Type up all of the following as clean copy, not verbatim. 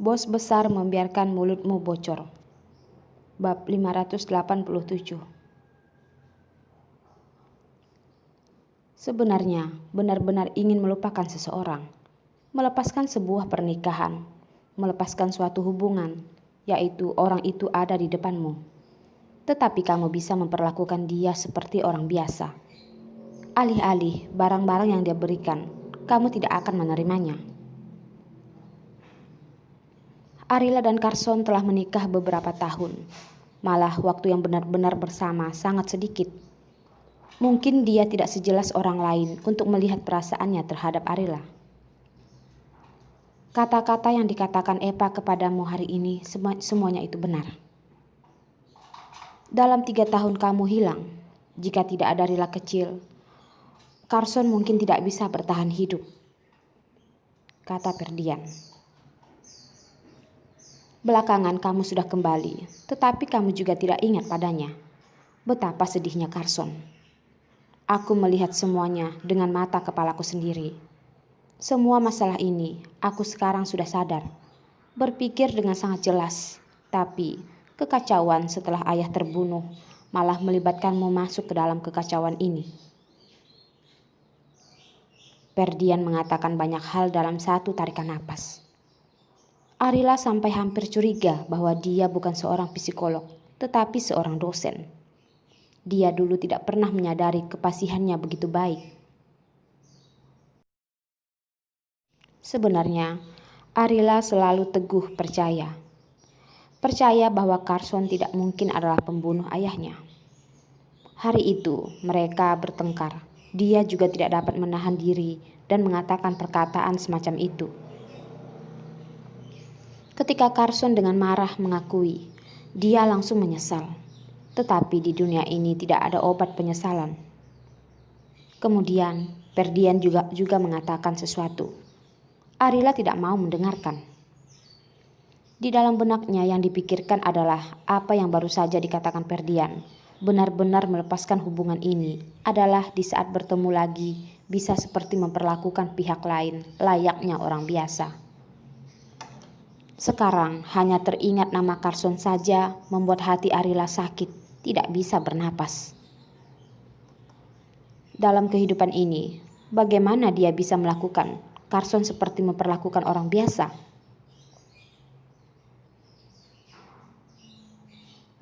Bos besar membiarkan mulutmu bocor. Bab 587. Sebenarnya, benar-benar ingin melupakan seseorang, melepaskan sebuah pernikahan, melepaskan suatu hubungan, yaitu orang itu ada di depanmu. Tetapi kamu bisa memperlakukan dia seperti orang biasa. Alih-alih barang-barang yang dia berikan, kamu tidak akan menerimanya. Arila dan Carson telah menikah beberapa tahun. Malah waktu yang benar-benar bersama sangat sedikit. Mungkin dia tidak sejelas orang lain untuk melihat perasaannya terhadap Arila. Kata-kata yang dikatakan Eva kepadamu hari ini semuanya itu benar. Dalam 3 tahun kamu hilang, jika tidak ada Arila kecil, Carson mungkin tidak bisa bertahan hidup, kata Ferdian. Belakangan kamu sudah kembali, tetapi kamu juga tidak ingat padanya. Betapa sedihnya Carson. Aku melihat semuanya dengan mata kepalaku sendiri. Semua masalah ini, aku sekarang sudah sadar. Berpikir dengan sangat jelas, tapi kekacauan setelah ayah terbunuh malah melibatkanmu masuk ke dalam kekacauan ini. Ferdian mengatakan banyak hal dalam satu tarikan napas. Arila sampai hampir curiga bahwa dia bukan seorang psikolog, tetapi seorang dosen. Dia dulu tidak pernah menyadari kepasihannya begitu baik. Sebenarnya, Arila selalu teguh percaya. Percaya bahwa Carson tidak mungkin adalah pembunuh ayahnya. Hari itu mereka bertengkar. Dia juga tidak dapat menahan diri dan mengatakan perkataan semacam itu. Ketika Carson dengan marah mengakui, dia langsung menyesal. Tetapi di dunia ini tidak ada obat penyesalan. Kemudian Ferdian juga mengatakan sesuatu. Arila tidak mau mendengarkan. Di dalam benaknya yang dipikirkan adalah apa yang baru saja dikatakan Ferdian. Benar-benar melepaskan hubungan ini adalah di saat bertemu lagi bisa seperti memperlakukan pihak lain layaknya orang biasa. Sekarang hanya teringat nama Carson saja membuat hati Arila sakit, tidak bisa bernapas. Dalam kehidupan ini, bagaimana dia bisa melakukan Carson seperti memperlakukan orang biasa?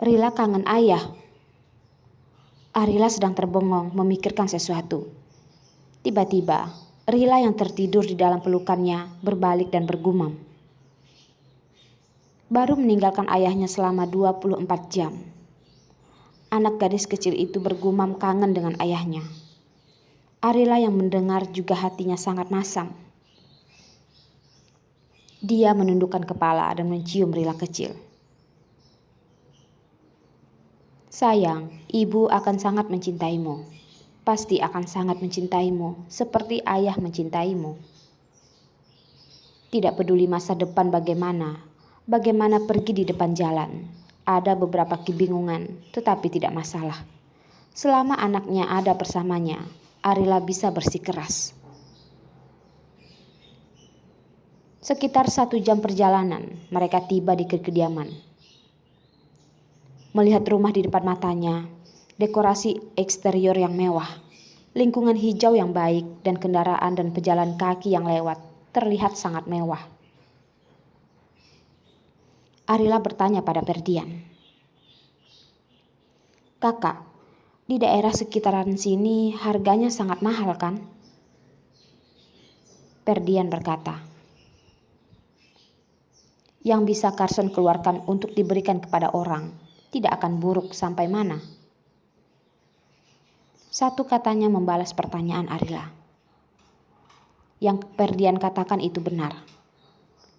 Rila kangen ayah. Arila sedang terbengong memikirkan sesuatu. Tiba-tiba, Rila yang tertidur di dalam pelukannya berbalik dan bergumam. Baru meninggalkan ayahnya selama 24 jam. Anak gadis kecil itu bergumam kangen dengan ayahnya. Arila yang mendengar juga hatinya sangat masam. Dia menundukkan kepala dan mencium Rila kecil. Sayang, ibu akan sangat mencintaimu. Pasti akan sangat mencintaimu seperti ayah mencintaimu. Tidak peduli masa depan bagaimana pergi di depan jalan. Ada beberapa kebingungan, tetapi tidak masalah. Selama anaknya ada bersamanya, Arila bisa bersikeras. Sekitar 1 jam perjalanan, mereka tiba di kediaman. Melihat rumah di depan matanya, dekorasi eksterior yang mewah, lingkungan hijau yang baik, dan kendaraan dan pejalan kaki yang lewat, terlihat sangat mewah. Arila bertanya pada Ferdian. Kakak, di daerah sekitaran sini harganya sangat mahal kan? Ferdian berkata. Yang bisa Carson keluarkan untuk diberikan kepada orang tidak akan buruk sampai mana? Satu katanya membalas pertanyaan Arila. Yang Ferdian katakan itu benar.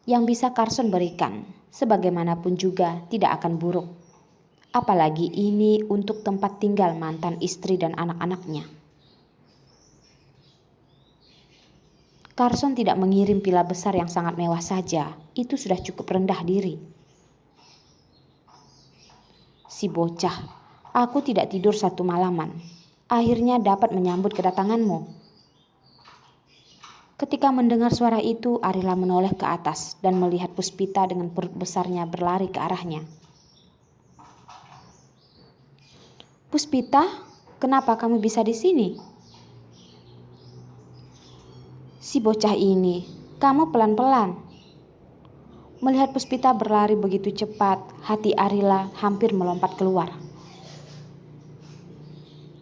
Yang bisa Carson berikan, sebagaimanapun juga tidak akan buruk. Apalagi ini untuk tempat tinggal mantan istri dan anak-anaknya. Carson tidak mengirim villa besar yang sangat mewah saja, itu sudah cukup rendah diri. Si bocah, aku tidak tidur 1 malaman. Akhirnya dapat menyambut kedatanganmu. Ketika mendengar suara itu, Arila menoleh ke atas dan melihat Puspita dengan perut besarnya berlari ke arahnya. "Puspita, kenapa kamu bisa di sini?" "Si bocah ini, kamu pelan-pelan." Melihat Puspita berlari begitu cepat, hati Arila hampir melompat keluar.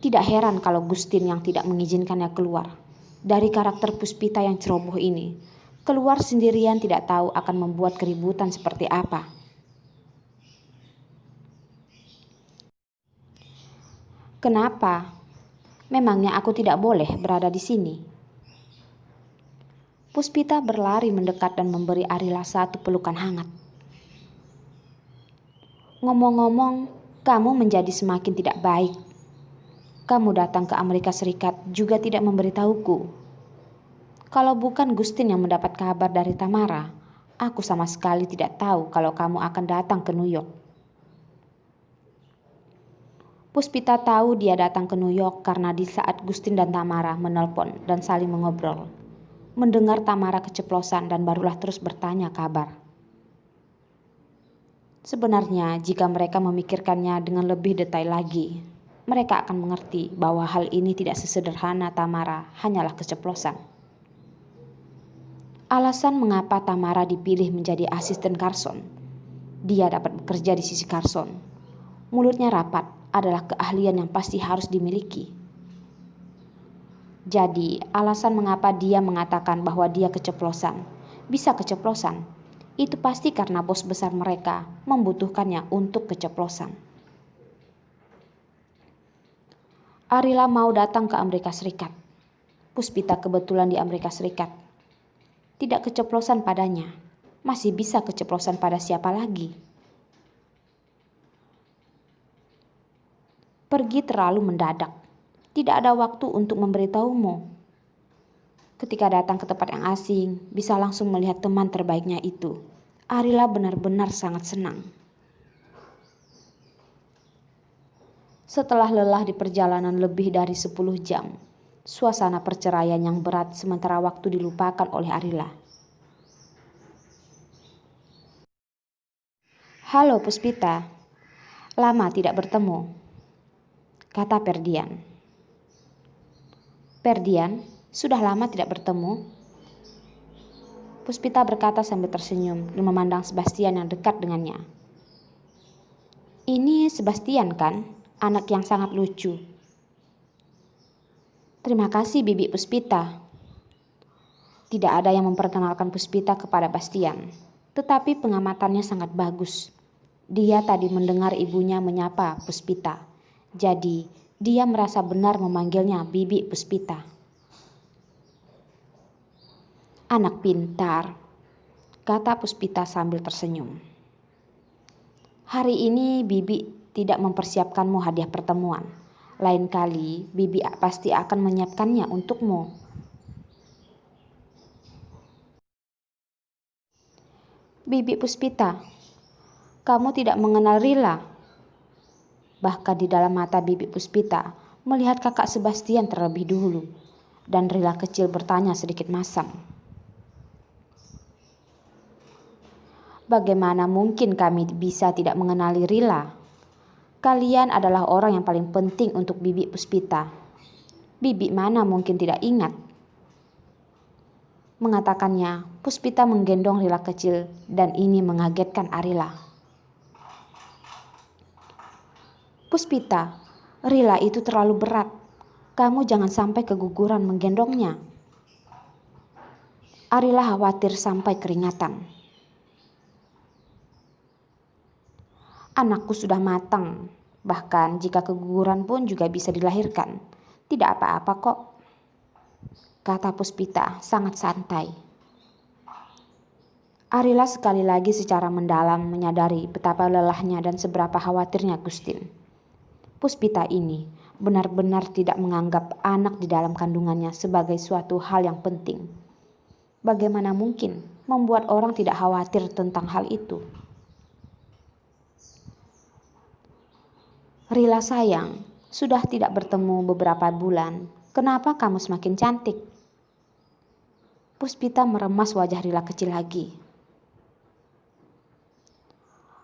Tidak heran kalau Gustin yang tidak mengizinkannya keluar. Dari karakter Puspita yang ceroboh ini, keluar sendirian tidak tahu akan membuat keributan seperti apa. "Kenapa? Memangnya aku tidak boleh berada di sini?" Puspita berlari mendekat dan memberi Arila satu pelukan hangat. "Ngomong-ngomong, kamu menjadi semakin tidak baik. Kamu datang ke Amerika Serikat juga tidak memberitahuku. Kalau bukan Gustin yang mendapat kabar dari Tamara, aku sama sekali tidak tahu kalau kamu akan datang ke New York." Puspita tahu dia datang ke New York karena di saat Gustin dan Tamara menelpon dan saling mengobrol, mendengar Tamara keceplosan dan barulah terus bertanya kabar. Sebenarnya jika mereka memikirkannya dengan lebih detail lagi, mereka akan mengerti bahwa hal ini tidak sesederhana Tamara hanyalah keceplosan. Alasan mengapa Tamara dipilih menjadi asisten Carson, dia dapat bekerja di sisi Carson. Mulutnya rapat adalah keahlian yang pasti harus dimiliki. Jadi, alasan mengapa dia mengatakan bahwa dia keceplosan, bisa keceplosan, itu pasti karena bos besar mereka membutuhkannya untuk keceplosan. Arila mau datang ke Amerika Serikat. Puspita kebetulan di Amerika Serikat. Tidak keceplosan padanya, masih bisa keceplosan pada siapa lagi? Pergi terlalu mendadak. Tidak ada waktu untuk memberitahumu. Ketika datang ke tempat yang asing, bisa langsung melihat teman terbaiknya itu. Arila benar-benar sangat senang. Setelah lelah di perjalanan lebih dari 10 jam, suasana perceraian yang berat sementara waktu dilupakan oleh Arila. "Halo Puspita, lama tidak bertemu," kata Perdian. "Perdian, sudah lama tidak bertemu?" Puspita berkata sambil tersenyum dan memandang Sebastian yang dekat dengannya. "Ini Sebastian kan? Anak yang sangat lucu." "Terima kasih Bibi Puspita." Tidak ada yang memperkenalkan Puspita kepada Bastian, tetapi pengamatannya sangat bagus. Dia tadi mendengar ibunya menyapa Puspita, jadi dia merasa benar memanggilnya Bibi Puspita. "Anak pintar," kata Puspita sambil tersenyum. "Hari ini Bibi tidak mempersiapkanmu hadiah pertemuan. Lain kali Bibi pasti akan menyiapkannya untukmu." "Bibi Puspita, kamu tidak mengenal Rila?" Bahkan di dalam mata Bibi Puspita melihat kakak Sebastian terlebih dahulu, dan Rila kecil bertanya sedikit masam. "Bagaimana mungkin kami bisa tidak mengenali Rila? Kalian adalah orang yang paling penting untuk Bibi Puspita. Bibi mana mungkin tidak ingat?" Mengatakannya, Puspita menggendong Rila kecil dan ini mengagetkan Arila. "Puspita, Rila itu terlalu berat. Kamu jangan sampai keguguran menggendongnya." Arila khawatir sampai keringatan. "Anakku sudah matang, bahkan jika keguguran pun juga bisa dilahirkan. Tidak apa-apa kok," kata Puspita sangat santai. Arila sekali lagi secara mendalam menyadari betapa lelahnya dan seberapa khawatirnya Gustin. Puspita ini benar-benar tidak menganggap anak di dalam kandungannya sebagai suatu hal yang penting. Bagaimana mungkin membuat orang tidak khawatir tentang hal itu? "Rila sayang, sudah tidak bertemu beberapa bulan. Kenapa kamu semakin cantik?" Puspita meremas wajah Rila kecil lagi.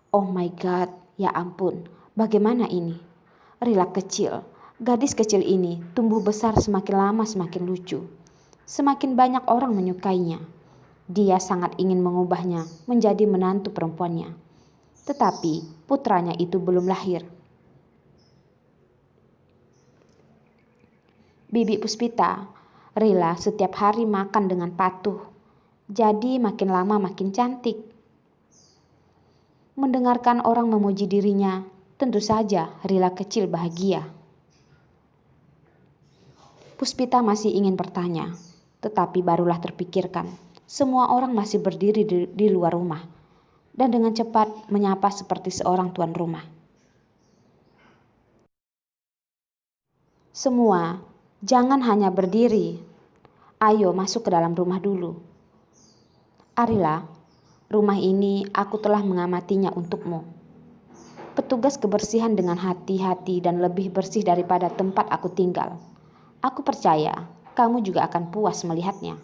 Oh my God, ya ampun, bagaimana ini? Rila kecil, gadis kecil ini tumbuh besar semakin lama semakin lucu. Semakin banyak orang menyukainya. Dia sangat ingin mengubahnya menjadi menantu perempuannya. Tetapi putranya itu belum lahir. Bibi Puspita, Rila setiap hari makan dengan patuh. Jadi makin lama makin cantik. Mendengarkan orang memuji dirinya, tentu saja Rila kecil bahagia. Puspita masih ingin bertanya, tetapi barulah terpikirkan. Semua orang masih berdiri di luar rumah, dan dengan cepat menyapa seperti seorang tuan rumah. Semua, jangan hanya berdiri. Ayo masuk ke dalam rumah dulu. Arila, rumah ini aku telah mengamatinya untukmu. Petugas kebersihan dengan hati-hati dan lebih bersih daripada tempat aku tinggal. Aku percaya kamu juga akan puas melihatnya.